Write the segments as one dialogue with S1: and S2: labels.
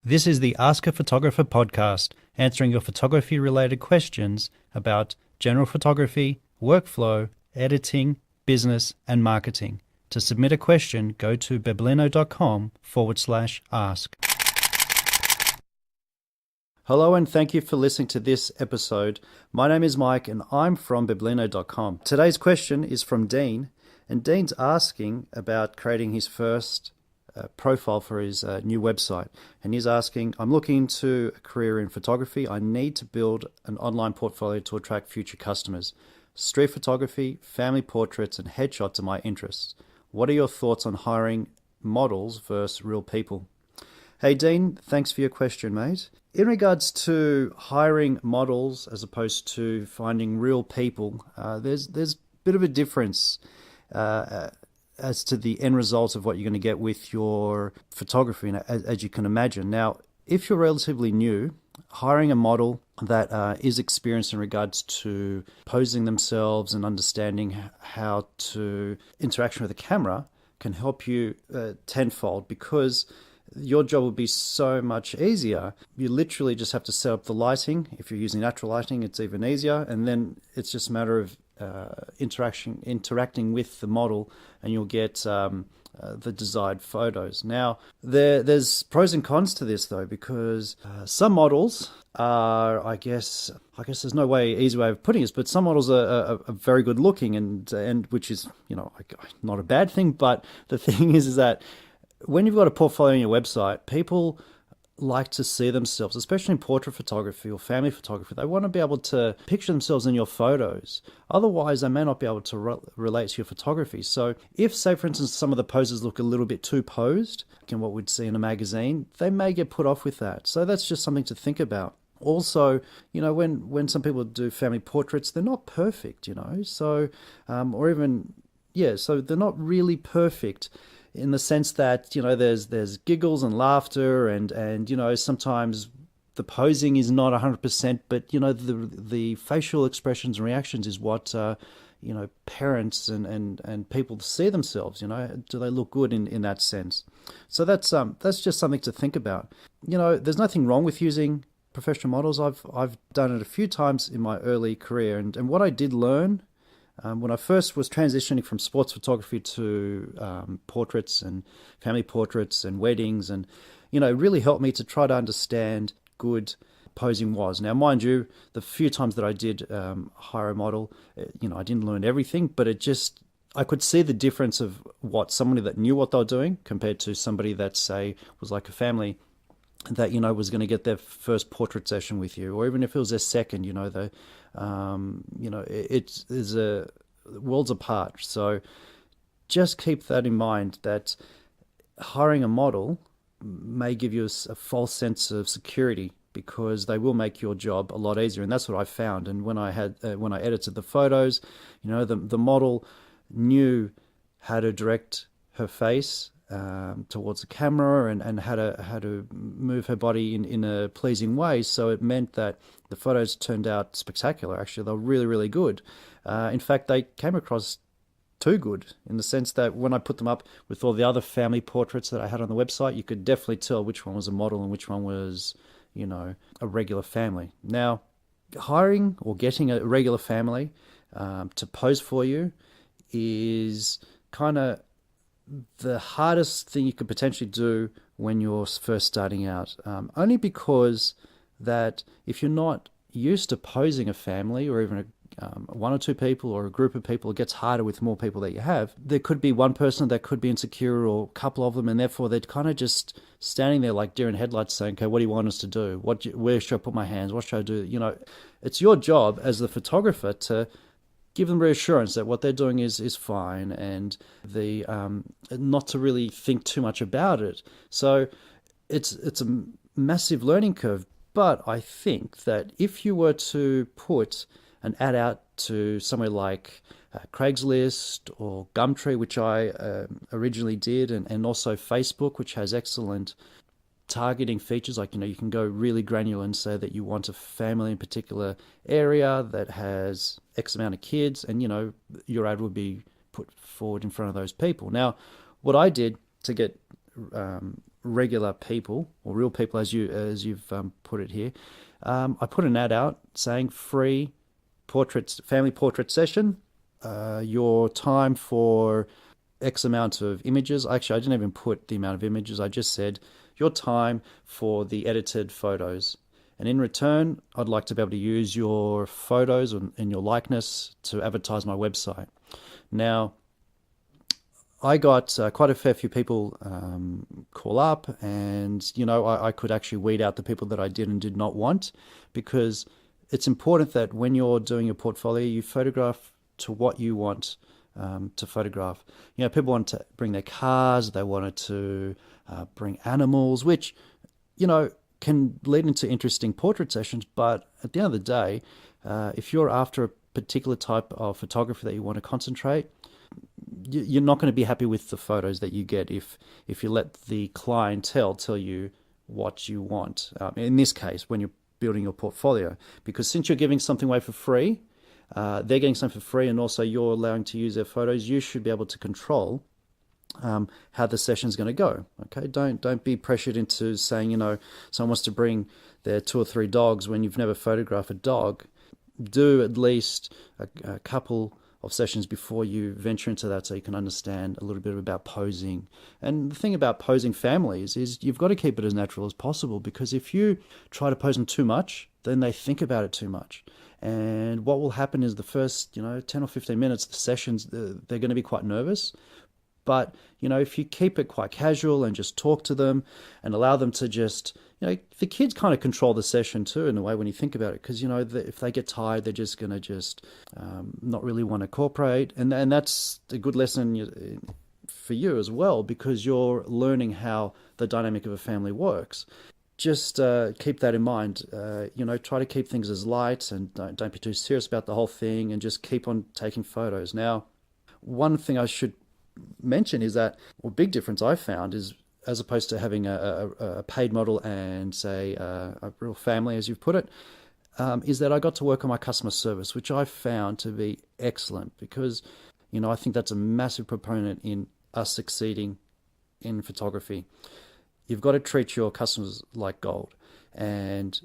S1: This is the Ask a Photographer podcast, answering your photography-related questions about general photography, workflow, editing, business, and marketing. To submit a question, go to beblino.com/ask. Hello and thank you for listening to this episode. My name is Mike and I'm from beblino.com. Today's question is from Dean, and Dean's asking about creating his first profile for his new website. And he's asking, I'm looking to a career in photography. I need to build an online portfolio to attract future customers. Street photography, family portraits, and headshots are my interests. What are your thoughts on hiring models versus real people? Hey Dean, thanks for your question, mate. In regards to hiring models as opposed to finding real people, there's a bit of a difference as to the end result of what you're going to get with your photography, as you can imagine. Now, if you're relatively new, hiring a model that is experienced in regards to posing themselves and understanding how to interaction with the camera can help you tenfold, because your job will be so much easier. You literally just have to set up the lighting. If you're using natural lighting, it's even easier. And then it's just a matter of interacting with the model, and you'll get the desired photos. Now, there's pros and cons to this though, because some models are, I guess there's no easy way of putting this, but some models are very good looking, and which is, not a bad thing. But the thing is that when you've got a portfolio on your website, people like to see themselves, especially in portrait photography or family photography. They want to be able to picture themselves in your photos. Otherwise, they may not be able to relate to your photography. So if, say, for instance, some of the poses look a little bit too posed, like in what we'd see in a magazine, they may get put off with that. So that's just something to think about. Also, when some people do family portraits, they're not perfect, so, so they're not really perfect, in the sense that, there's giggles and laughter and sometimes the posing is not 100%, but, the facial expressions and reactions is what, parents and people see themselves, do they look good in that sense? So that's just something to think about. There's nothing wrong with using professional models. I've done it a few times in my early career, and what I did learn when I first was transitioning from sports photography to portraits and family portraits and weddings, and it really helped me to try to understand good posing was. Now, mind you, the few times that I did hire a model, I didn't learn everything, but I could see the difference of what somebody that knew what they were doing compared to somebody that, say, was like a family that was going to get their first portrait session with you, or even if it was their second, it's a worlds apart. So just keep that in mind, that hiring a model may give you a false sense of security, because they will make your job a lot easier, and that's what I found. And when I edited the photos, the model knew how to direct her face towards the camera, and how to move her body in a pleasing way. So it meant that the photos turned out spectacular. Actually, they were really, really good. In fact, they came across too good, in the sense that when I put them up with all the other family portraits that I had on the website, you could definitely tell which one was a model and which one was, a regular family. Now, hiring or getting a regular family to pose for you is kind of the hardest thing you could potentially do when you're first starting out, only because that if you're not used to posing a family, or even one or two people or a group of people, it gets harder with more people that you have. There could be one person that could be insecure, or a couple of them, and therefore they're kind of just standing there like deer in headlights saying, okay, what do you want us to do? Where should I put my hands? What should I do? It's your job as the photographer to give them reassurance that what they're doing is fine, and the not to really think too much about it. So it's a massive learning curve. But I think that if you were to put an ad out to somewhere like Craigslist or Gumtree, which I originally did, and also Facebook, which has excellent targeting features, like you can go really granular and say that you want a family in a particular area that has X amount of kids, and your ad would be put forward in front of those people. Now, what I did to get regular people or real people, as you've put it here, I put an ad out saying free family portrait session. Your time for X amount of images. Actually, I didn't even put the amount of images. I just said your time for the edited photos. And in return, I'd like to be able to use your photos and your likeness to advertise my website. Now, I got quite a fair few people call up, and I could actually weed out the people that I did and did not want, because it's important that when you're doing your portfolio, you photograph to what you want to photograph. People want to bring their cars, they wanted to bring animals, which can lead into interesting portrait sessions. But at the end of the day, if you're after a particular type of photography that you want to concentrate, you're not going to be happy with the photos that you get if you let the clientele tell you what you want. In this case, when you're building your portfolio, because since you're giving something away for free, they're getting something for free, and also you're allowing to use their photos, you should be able to control how the session's going to go. Okay, don't be pressured into saying, someone wants to bring their 2 or 3 dogs when you've never photographed a dog. Do at least a couple of sessions before you venture into that, so you can understand a little bit about posing. And the thing about posing families is you've got to keep it as natural as possible, because if you try to pose them too much, then they think about it too much. And what will happen is the first 10 or 15 minutes, the sessions, they're going to be quite nervous. But, if you keep it quite casual and just talk to them and allow them to just, the kids kind of control the session too, in a way, when you think about it, because, if they get tired, they're just going to not really want to cooperate. And that's a good lesson for you as well, because you're learning how the dynamic of a family works. Just keep that in mind. Try to keep things as light, and don't be too serious about the whole thing, and just keep on taking photos. Now, one thing I should mention is that a big difference I found is, as opposed to having a paid model and, say, a real family, as you've put it, is that I got to work on my customer service, which I found to be excellent, because, I think that's a massive proponent in us succeeding in photography. You've got to treat your customers like gold. And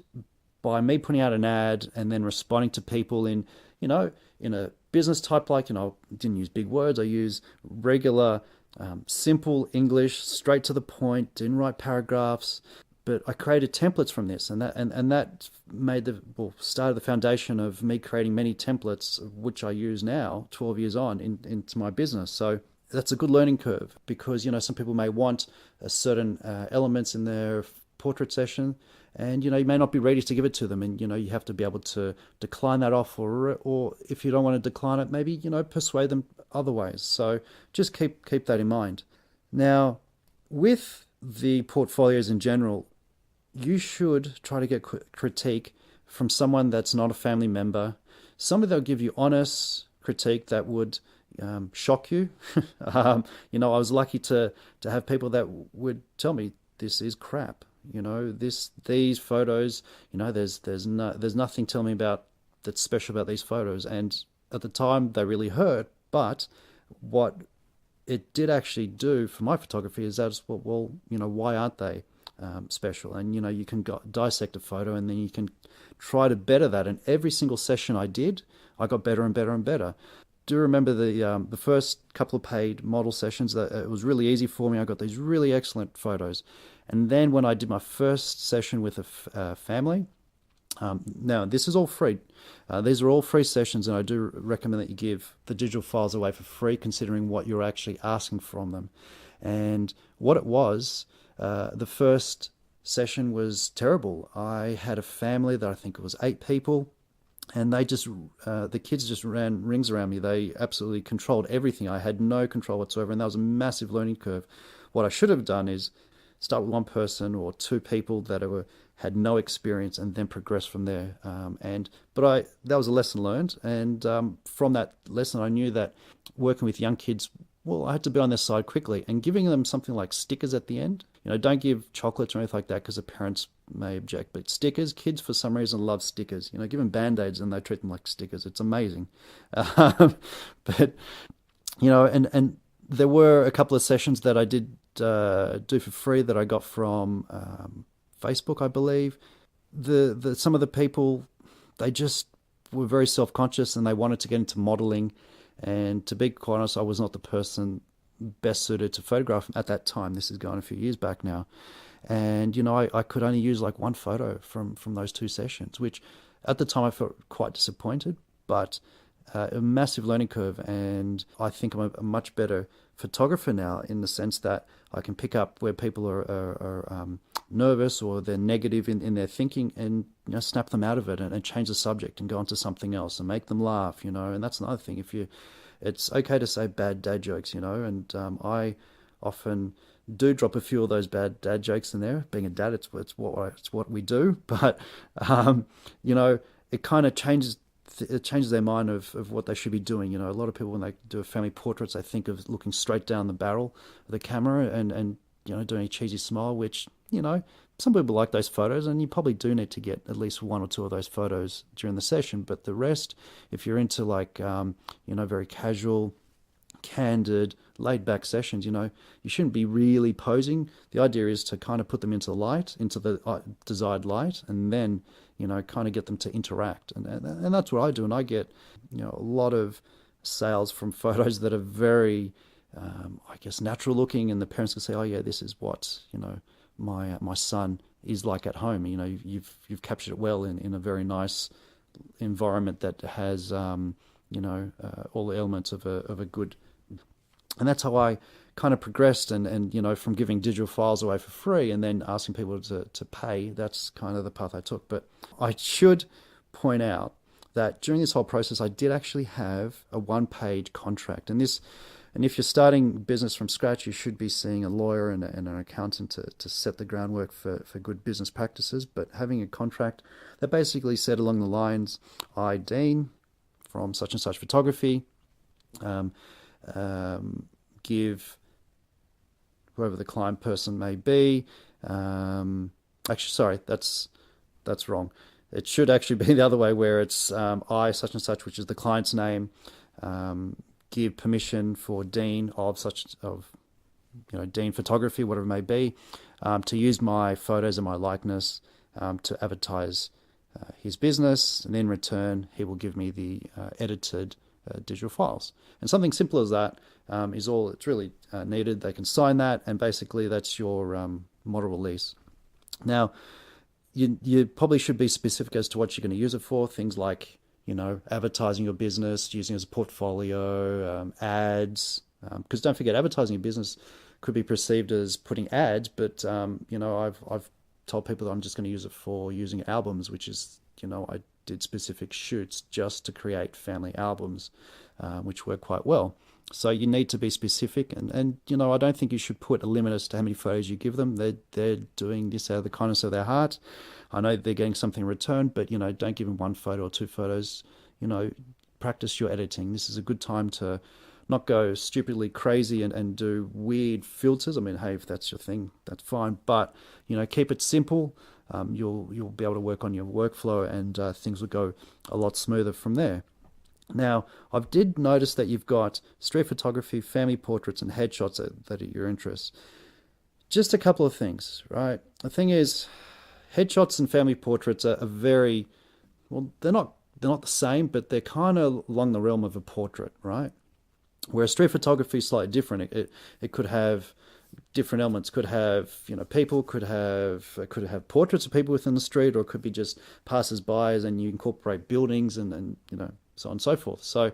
S1: by me putting out an ad and then responding to people in a business type, I didn't use big words. I use regular, simple English, straight to the point, didn't write paragraphs. But I created templates from this, and that started the foundation of me creating many templates, which I use now, 12 years on, into my business. So that's a good learning curve, because some people may want a certain elements in their portrait session, and you may not be ready to give it to them, and you have to be able to decline that off, or if you don't want to decline it, maybe persuade them other ways. So just keep that in mind. Now, with the portfolios in general, you should try to get critique from someone that's not a family member, somebody that'll give you honest critique that would shock you. I was lucky to have people that would tell me, this is crap. These photos, there's nothing telling me about that's special about these photos. And at the time, they really hurt. But what it did actually do for my photography is that's why aren't they special? And you can dissect a photo, and then you can try to better that. And every single session I did, I got better and better and better. Do remember the first couple of paid model sessions, that it was really easy for me. I got these really excellent photos. And then when I did my first session with a family, now this is all free. These are all free sessions, and I do recommend that you give the digital files away for free, considering what you're actually asking from them. And what it was, the first session was terrible. I had a family that I think it was 8 people. And they the kids just ran rings around me. They absolutely controlled everything. I had no control whatsoever, and that was a massive learning curve. What I should have done is start with one person or 2 people that had no experience, and then progress from there. But that was a lesson learned, and from that lesson, I knew that working with young kids, I had to be on their side quickly, and giving them something like stickers at the end. Don't give chocolates or anything like that, because the parents may object. But stickers, kids for some reason love stickers. Give them Band-Aids and they treat them like stickers. It's amazing. But and there were a couple of sessions that I did do for free that I got from Facebook, I believe. The some of the people, they just were very self-conscious and they wanted to get into modeling. And to be quite honest, I was not the person best suited to photograph at that time. This is going a few years back now. And, I could only use like one photo from those two sessions, which at the time I felt quite disappointed, but a massive learning curve. And I think I'm a much better photographer now in the sense that I can pick up where people are nervous or they're negative in their thinking and snap them out of it and change the subject and go on to something else and make them laugh, and that's another thing. It's okay to say bad dad jokes, and I often do drop a few of those bad dad jokes in there. Being a dad, it's what we do, but it kind of changes their mind of what they should be doing. A lot of people, when they do family portraits, they think of looking straight down the barrel of the camera and doing a cheesy smile, which, some people like those photos, and you probably do need to get at least one or two of those photos during the session. But the rest, if you're into like, very casual, candid, laid back sessions, you shouldn't be really posing. The idea is to kind of put them into the desired light, and then, kind of get them to interact. And that's what I do. And I get, a lot of sales from photos that are very, I guess, natural looking. And the parents can say, oh yeah, this is what, my son is like at home. You've captured it well in a very nice environment that has, all the elements of a good. And that's how I kind of progressed and from giving digital files away for free and then asking people to pay. That's kind of the path I took. But I should point out that during this whole process, I did actually have a one-page contract. And if you're starting business from scratch, you should be seeing a lawyer and an accountant to set the groundwork for good business practices. But having a contract that basically said along the lines, I, Dean, from such and such photography, give whoever the client person may be. Actually, sorry, that's wrong. It should actually be the other way, where it's I, such and such, which is the client's name, give permission for Dean Dean Photography, whatever it may be, to use my photos and my likeness to advertise his business, and in return, he will give me the edited digital files. And something simple as that is all it's really needed. They can sign that, and basically that's your model release. Now, you probably should be specific as to what you're going to use it for. Things like, advertising your business, using it as a portfolio, ads. Because don't forget, advertising your business could be perceived as putting ads, but I've told people that I'm just going to use it for using albums, which is, I did specific shoots just to create family albums, which work quite well. So you need to be specific, and I don't think you should put a limit as to how many photos you give them. They're doing this out of the kindness of their heart. I know they're getting something in return, but don't give them one photo or two photos. Practice your editing. This is a good time to not go stupidly crazy and do weird filters. I mean, hey, if that's your thing, that's fine. But keep it simple. You'll be able to work on your workflow, and things will go a lot smoother from there. Now, I did notice that you've got street photography, family portraits, and headshots that are your interests. Just a couple of things, right? The thing is, headshots and family portraits are very, well, they're not the same, but they're kind of along the realm of a portrait, right? Whereas street photography is slightly different. It could have different elements. Could have people. Could have portraits of people within the street, or it could be just passers-by, and you incorporate buildings and so on and so forth. So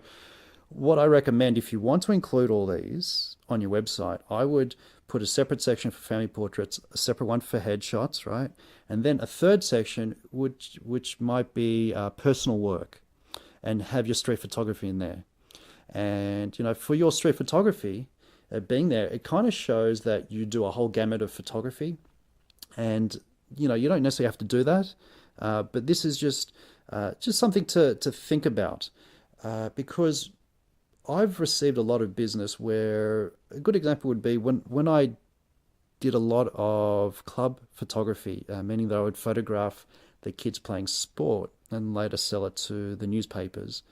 S1: what I recommend, if you want to include all these on your website, I would put a separate section for family portraits, a separate one for headshots, right? And then a third section which might be personal work, and have your street photography in there. And for your street photography, being there, it kind of shows that you do a whole gamut of photography. And you don't necessarily have to do that, but this is just something to think about, because I've received a lot of business where a good example would be when I did a lot of club photography, meaning that I would photograph the kids playing sport and later sell it to the newspapers.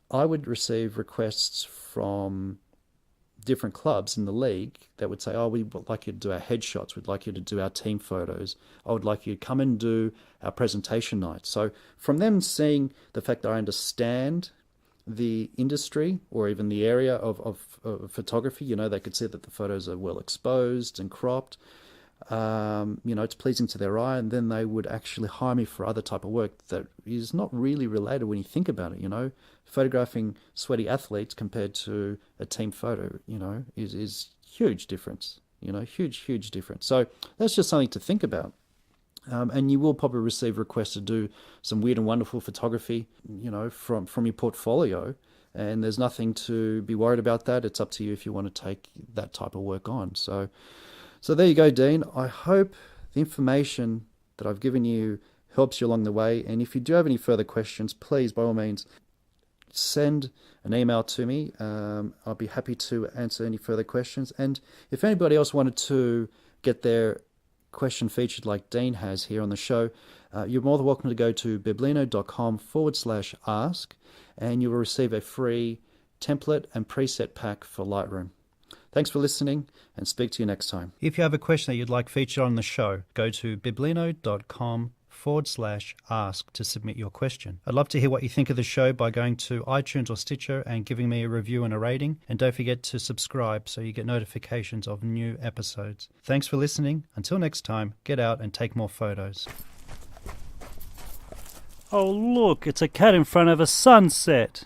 S1: I would receive requests from different clubs in the league that would say, oh, we'd like you to do our headshots, we'd like you to do our team photos, I would like you to come and do our presentation night. So from them seeing the fact that I understand the industry or even the area of photography, they could see that the photos are well exposed and cropped. It's pleasing to their eye, and then they would actually hire me for other type of work that is not really related when you think about it. Photographing sweaty athletes compared to a team photo, is huge difference. Huge difference. So that's just something to think about. And you will probably receive requests to do some weird and wonderful photography, from your portfolio. And there's nothing to be worried about that. It's up to you if you want to take that type of work on. So there you go, Dean. I hope the information that I've given you helps you along the way. And if you do have any further questions, please, by all means, send an email to me. I'll be happy to answer any further questions. And if anybody else wanted to get their question featured like Dean has here on the show, you're more than welcome to go to biblino.com/ask, and you will receive a free template and preset pack for Lightroom. Thanks for listening, and speak to you next time. If you have a question that you'd like featured on the show, go to biblino.com/ask to submit your question. I'd love to hear what you think of the show by going to iTunes or Stitcher and giving me a review and a rating. And don't forget to subscribe so you get notifications of new episodes. Thanks for listening. Until next time, get out and take more photos. Oh, look, it's a cat in front of a sunset.